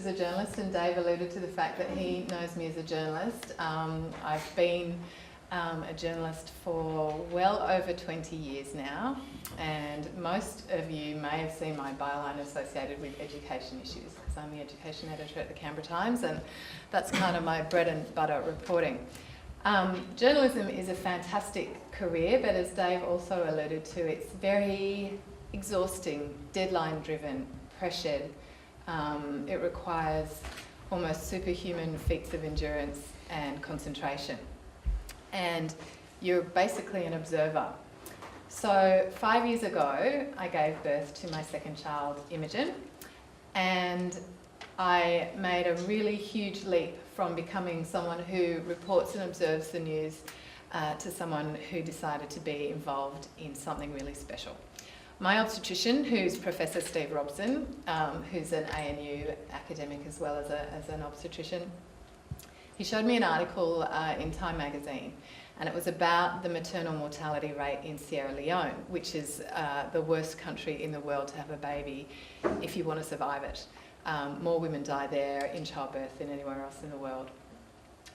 as a journalist, and Dave alluded to the fact that he knows me as a journalist. I've been a journalist for well over 20 years now, and most of you may have seen my byline associated with education issues, because I'm the education editor at the Canberra Times, and that's kind of my bread and butter reporting. Journalism is a fantastic career, but as Dave also alluded to, it's very exhausting, deadline-driven, pressured. It requires almost superhuman feats of endurance and concentration. And you're basically an observer. So 5 years ago, I gave birth to my second child, Imogen, and I made a really huge leap from becoming someone who reports and observes the news to someone who decided to be involved in something really special. My obstetrician, who's Professor Steve Robson, who's an ANU academic as well as an obstetrician, he showed me an article in Time magazine, and it was about the maternal mortality rate in Sierra Leone, which is the worst country in the world to have a baby if you want to survive it. More women die there in childbirth than anywhere else in the world.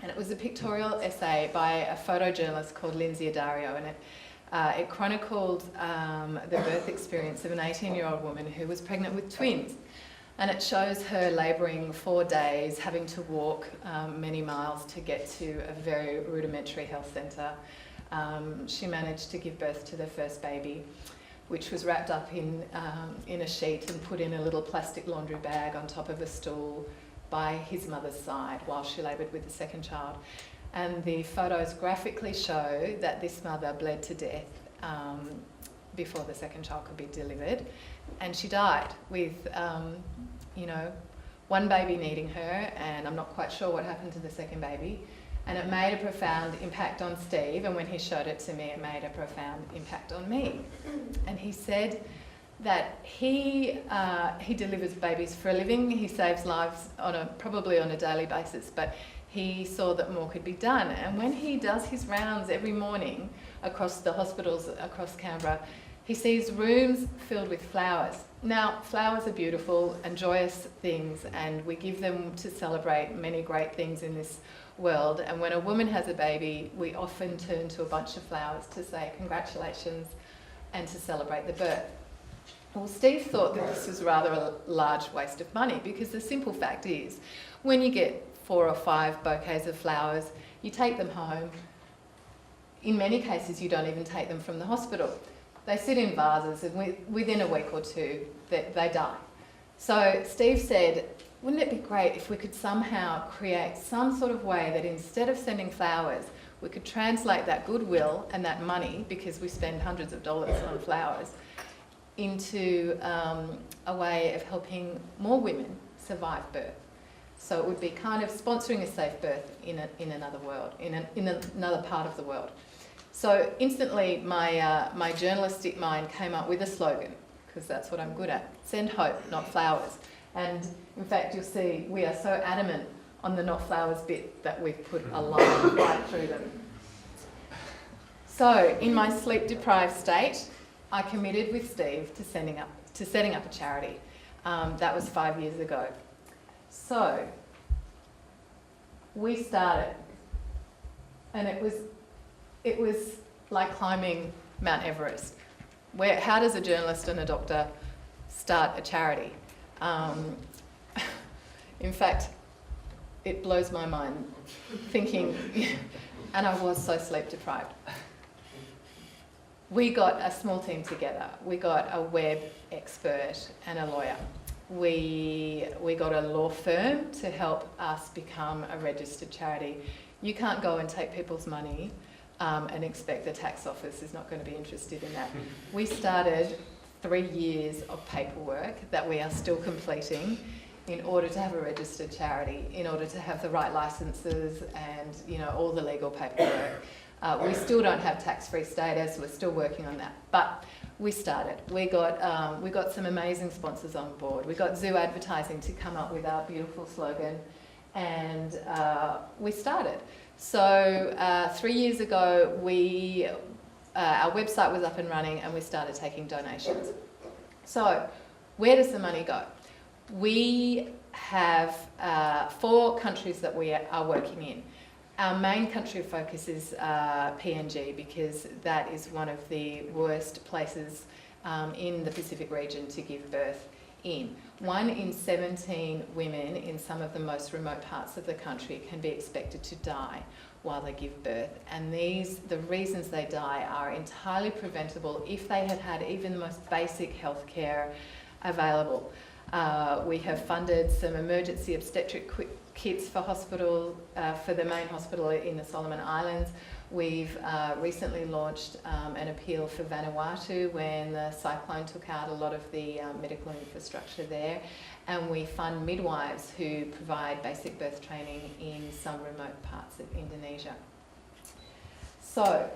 And it was a pictorial essay by a photojournalist called Lindsay Adario, and it chronicled the birth experience of an 18-year-old woman who was pregnant with twins. And it shows her labouring 4 days, having to walk many miles to get to a very rudimentary health centre. She managed to give birth to their first baby, which was wrapped up in a sheet and put in a little plastic laundry bag on top of a stool by his mother's side while she laboured with the second child. And the photos graphically show that this mother bled to death before the second child could be delivered, and she died with, one baby needing her, and I'm not quite sure what happened to the second baby. And it made a profound impact on Steve, and when he showed it to me, it made a profound impact on me. And he said that he delivers babies for a living. He saves lives probably on a daily basis, but he saw that more could be done. And when he does his rounds every morning across the hospitals across Canberra, he sees rooms filled with flowers. Now, flowers are beautiful and joyous things, and we give them to celebrate many great things in this world. And when a woman has a baby, we often turn to a bunch of flowers to say congratulations and to celebrate the birth. Well, Steve thought that this was rather a large waste of money, because the simple fact is, when you get 4 or 5 bouquets of flowers, you take them home. In many cases, you don't even take them from the hospital. They sit in vases, and within a week or two, they die. So Steve said, wouldn't it be great if we could somehow create some sort of way that instead of sending flowers, we could translate that goodwill and that money, because we spend hundreds of dollars on flowers, into a way of helping more women survive birth. So it would be kind of sponsoring a safe birth in another world, in another part of the world. So instantly my journalistic mind came up with a slogan, because that's what I'm good at: send hope, not flowers. And in fact, you'll see we are so adamant on the not flowers bit that we've put a line right through them. So in my sleep-deprived state, I committed with Steve to setting up a charity. That was 5 years ago. So we started, and it was like climbing Mount Everest. How does a journalist and a doctor start a charity? In fact, it blows my mind thinking, and I was so sleep deprived. We got a small team together. We got a web expert and a lawyer. We got a law firm to help us become a registered charity. You can't go and take people's money and expect the tax office is not going to be interested in that. We started 3 years of paperwork that we are still completing in order to have a registered charity, in order to have the right licenses and all the legal paperwork. We still don't have tax-free status. We're still working on that, but we started. We got some amazing sponsors on board. We got Zoo Advertising to come up with our beautiful slogan, and we started. So 3 years ago, our website was up and running, and we started taking donations. So where does the money go? We have 4 countries that we are working in. Our main country of focus is PNG, because that is one of the worst places in the Pacific region to give birth in. 1 in 17 women in some of the most remote parts of the country can be expected to die while they give birth, and the reasons they die are entirely preventable if they had had even the most basic health care available. We have funded some emergency obstetric kits for for the main hospital in the Solomon Islands. We've recently launched an appeal for Vanuatu when the cyclone took out a lot of the medical infrastructure there, and we fund midwives who provide basic birth training in some remote parts of Indonesia. So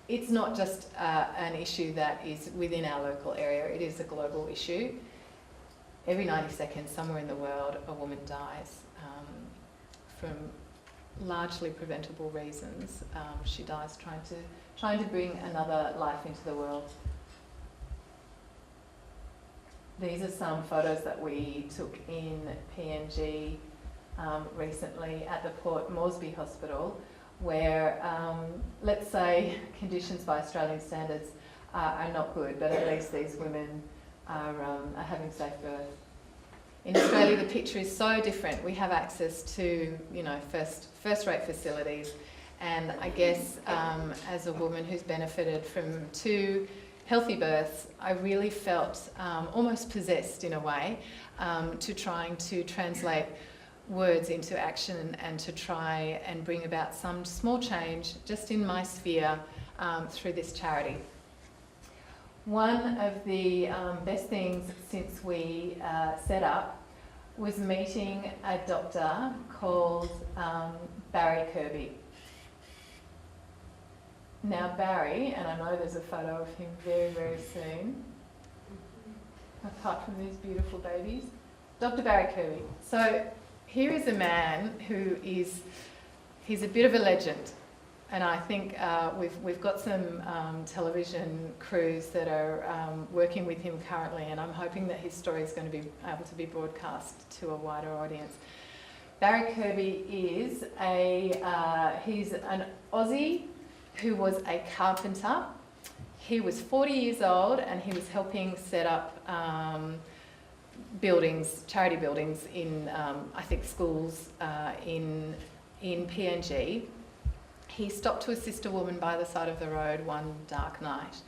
it's not just an issue that is within our local area, it is a global issue. Every 90 seconds somewhere in the world a woman dies from largely preventable reasons. She dies trying to bring another life into the world. These are some photos that we took in PNG recently at the Port Moresby Hospital, where, let's say, conditions by Australian standards are not good, but at least these women are having safe birth. In Australia, the picture is so different. We have access to, first-rate facilities, and I guess as a woman who's benefited from 2 healthy births, I really felt almost possessed in a way to trying to translate words into action and to try and bring about some small change just in my sphere through this charity. One of the best things since we set up was meeting a doctor called Barry Kirby. Now Barry, and I know there's a photo of him very, very soon, apart from these beautiful babies, Dr. Barry Kirby. So here is a man who he's a bit of a legend. And I think we've got some television crews that are working with him currently, and I'm hoping that his story is going to be able to be broadcast to a wider audience. Barry Kirby is he's an Aussie who was a carpenter. He was 40 years old, and he was helping set up buildings, charity buildings in, I think, schools in PNG. He stopped to assist a woman by the side of the road one dark night.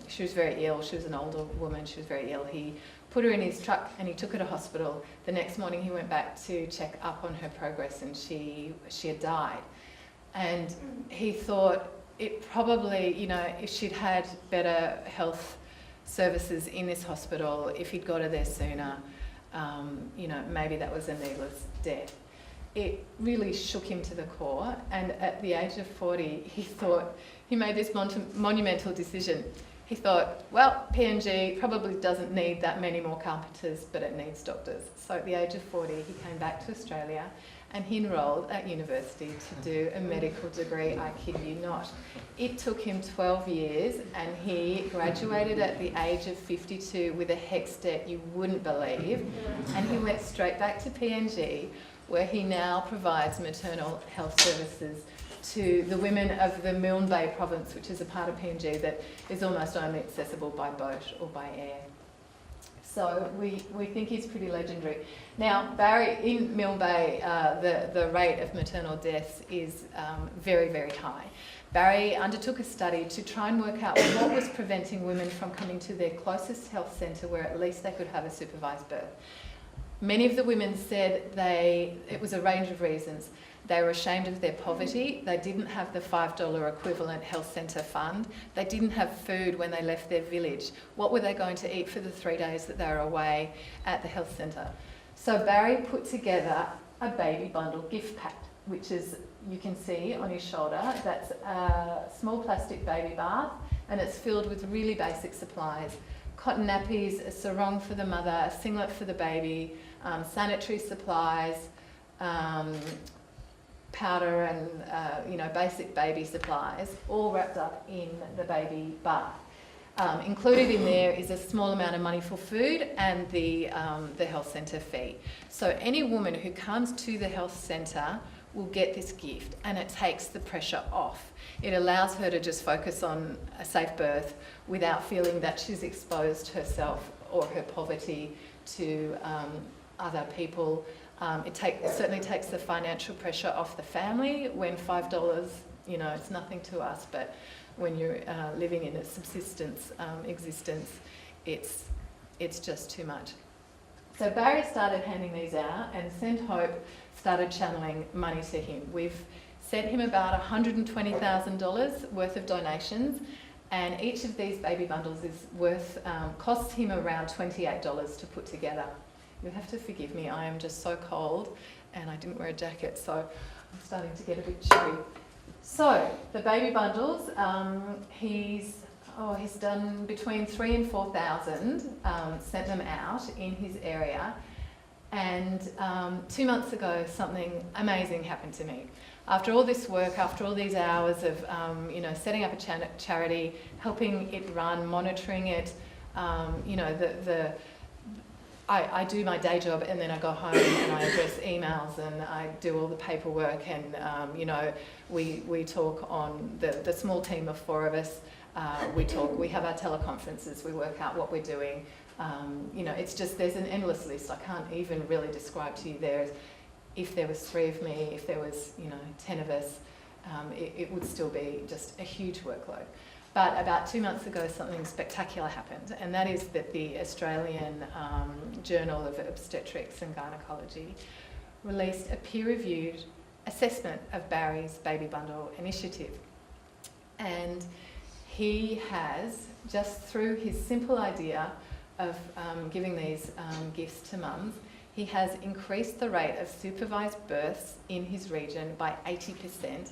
She was very ill. She was an older woman. She was very ill. He put her in his truck and he took her to hospital. The next morning he went back to check up on her progress, and she had died. And he thought it probably, if she'd had better health services in this hospital, if he'd got her there sooner, maybe that was a needless death. It really shook him to the core, and at the age of 40, he made this monumental decision. He thought, well, PNG probably doesn't need that many more carpenters, but it needs doctors. So at the age of 40, he came back to Australia and he enrolled at university to do a medical degree, I kid you not. It took him 12 years, and he graduated at the age of 52 with a HECS debt you wouldn't believe, and he went straight back to PNG, where he now provides maternal health services to the women of the Milne Bay province, which is a part of PNG that is almost only accessible by boat or by air. So we think he's pretty legendary. Now, Barry, in Milne Bay, the rate of maternal deaths is very, very high. Barry undertook a study to try and work out what was preventing women from coming to their closest health centre where at least they could have a supervised birth. Many of the women said it was a range of reasons. They were ashamed of their poverty. They didn't have the $5 equivalent health centre fund. They didn't have food when they left their village. What were they going to eat for the 3 days that they were away at the health centre? So Barry put together a baby bundle gift pack, which is, you can see on his shoulder, that's a small plastic baby bath, and it's filled with really basic supplies. Cotton nappies, a sarong for the mother, a singlet for the baby, sanitary supplies, powder and basic baby supplies, all wrapped up in the baby bath. Included in there is a small amount of money for food and the health centre fee. So any woman who comes to the health centre will get this gift, and it takes the pressure off. It allows her to just focus on a safe birth without feeling that she's exposed herself or her poverty to other people. It certainly takes the financial pressure off the family when $5, you know, it's nothing to us, but when you're living in a subsistence existence, it's just too much. So Barry started handing these out, and Send Hope started channeling money to him. We've sent him about $120,000 worth of donations, and each of these baby bundles is worth, costs him around $28 to put together. You'll have to forgive me, I am just so cold, and I didn't wear a jacket, so I'm starting to get a bit chilly. So, the baby bundles, he's done between 3,000 and 4,000, sent them out in his area, and 2 months ago something amazing happened to me. After all this work, after all these hours of you know, setting up a charity, helping it run, monitoring it, you know, I do my day job, and then I go home and I address emails and I do all the paperwork, and you know, we talk on the small team of 4 of us. We have our teleconferences, we work out what we're doing. You know, it's just, there's an endless list. I can't even really describe to you there. If there was 3 of me, if there was, you know, 10 of us, it would still be just a huge workload. But about 2 months ago, something spectacular happened, and that is that the Australian Journal of Obstetrics and Gynecology released a peer-reviewed assessment of Barry's baby bundle initiative. And he has, just through his simple idea of giving these gifts to mums, he has increased the rate of supervised births in his region by 80%,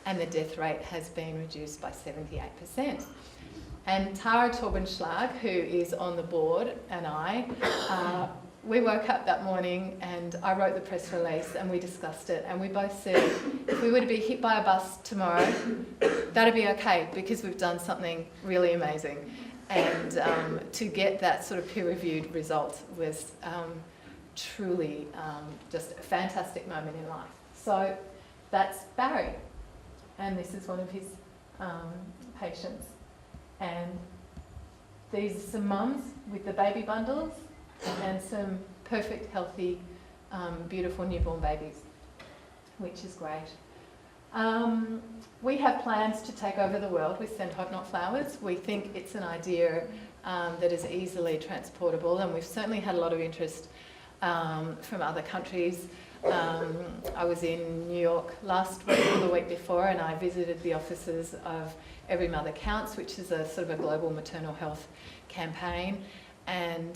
and the death rate has been reduced by 78%. And Tara Torbenschlag, who is on the board, and I, we woke up that morning and I wrote the press release and we discussed it, and we both said, if we were to be hit by a bus tomorrow, that'd be okay, because we've done something really amazing. And to get that sort of peer-reviewed result was truly just a fantastic moment in life. So that's Barry, and this is one of his patients. And these are some mums with the baby bundles and some perfect, healthy, beautiful newborn babies, which is great. We have plans to take over the world with Send Hope Not Flowers. We think it's an idea that is easily transportable, and we've certainly had a lot of interest from other countries. I was in New York last week or the week before, and I visited the offices of Every Mother Counts, which is a sort of a global maternal health campaign, and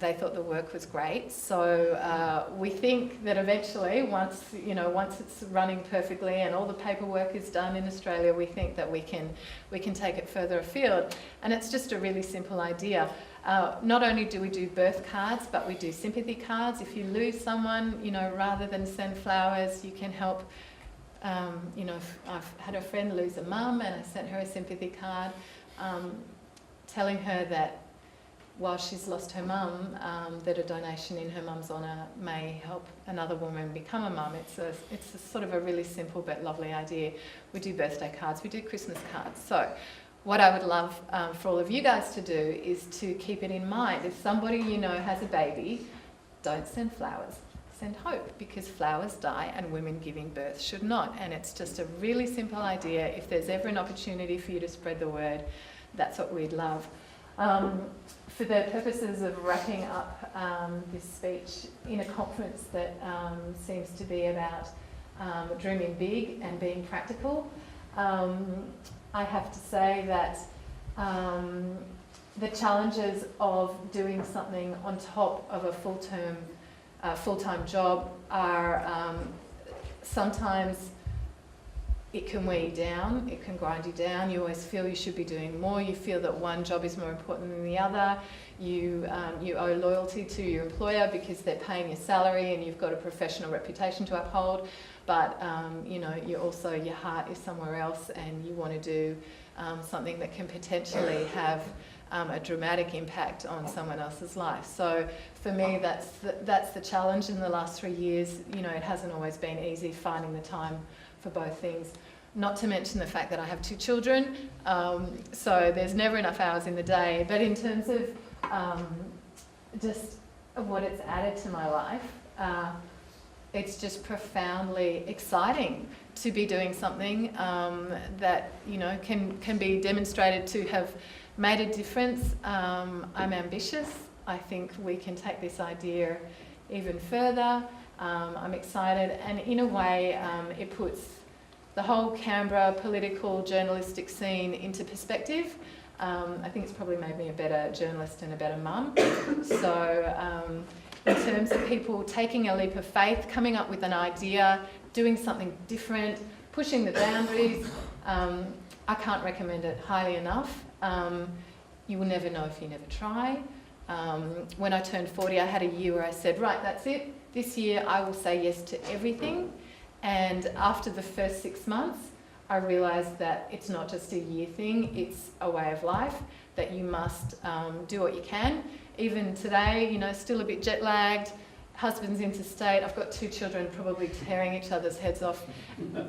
they thought the work was great. So we think that eventually, once it's running perfectly and all the paperwork is done in Australia, we think that we can take it further afield. And it's just a really simple idea. Not only do we do birth cards, but we do sympathy cards. If you lose someone, rather than send flowers, you can help. I've had a friend lose a mum, and I sent her a sympathy card telling her that while she's lost her mum, that a donation in her mum's honour may help another woman become a mum. It's a sort of a really simple but lovely idea. We do birthday cards, we do Christmas cards. So what I would love for all of you guys to do is to keep it in mind. If somebody you know has a baby, don't send flowers. Send hope, because flowers die and women giving birth should not. And it's just a really simple idea. If there's ever an opportunity for you to spread the word, that's what we'd love. For the purposes of wrapping up this speech in a conference that seems to be about dreaming big and being practical, I have to say that the challenges of doing something on top of a full-time job are sometimes it can weigh you down, it can grind you down. You always feel you should be doing more. You feel that one job is more important than the other. You owe loyalty to your employer because they're paying your salary and you've got a professional reputation to uphold. But you know, you also, your heart is somewhere else, and you want to do something that can potentially have a dramatic impact on someone else's life. So for me, that's the challenge in the last 3 years. You know, it hasn't always been easy finding the time for both things. Not to mention the fact that I have 2 children, so there's never enough hours in the day. But in terms of just what it's added to my life, it's just profoundly exciting to be doing something that, you know, can be demonstrated to have made a difference. I'm ambitious. I think we can take this idea even further. I'm excited, and in a way it puts the whole Canberra political journalistic scene into perspective. I think it's probably made me a better journalist and a better mum. So in terms of people taking a leap of faith, coming up with an idea, doing something different, pushing the boundaries, I can't recommend it highly enough. You will never know if you never try. When I turned 40, I had a year where I said, right, that's it. This year I will say yes to everything. And after the first 6 months, I realised that it's not just a year thing, it's a way of life, that you must do what you can. Even today, you know, still a bit jet lagged, husband's interstate, I've got 2 children probably tearing each other's heads off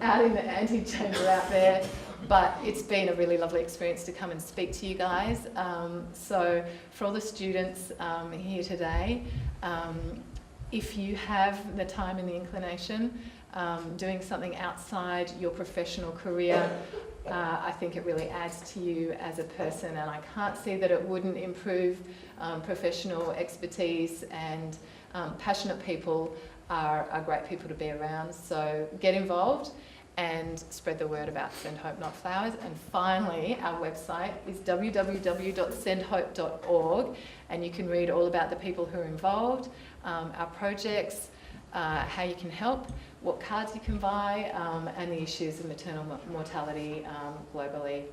out in the antechamber out there. But it's been a really lovely experience to come and speak to you guys. So for all the students here today, if you have the time and the inclination, doing something outside your professional career, I think it really adds to you as a person, and I can't see that it wouldn't improve. Professional expertise and passionate people are great people to be around, so get involved and spread the word about Send Hope Not Flowers. And finally, our website is www.sendhope.org, and you can read all about the people who are involved, our projects, how you can help, what cards you can buy, and the issues of maternal mortality globally.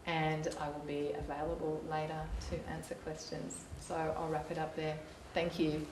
And I will be available later to answer questions. So I'll wrap it up there. Thank you.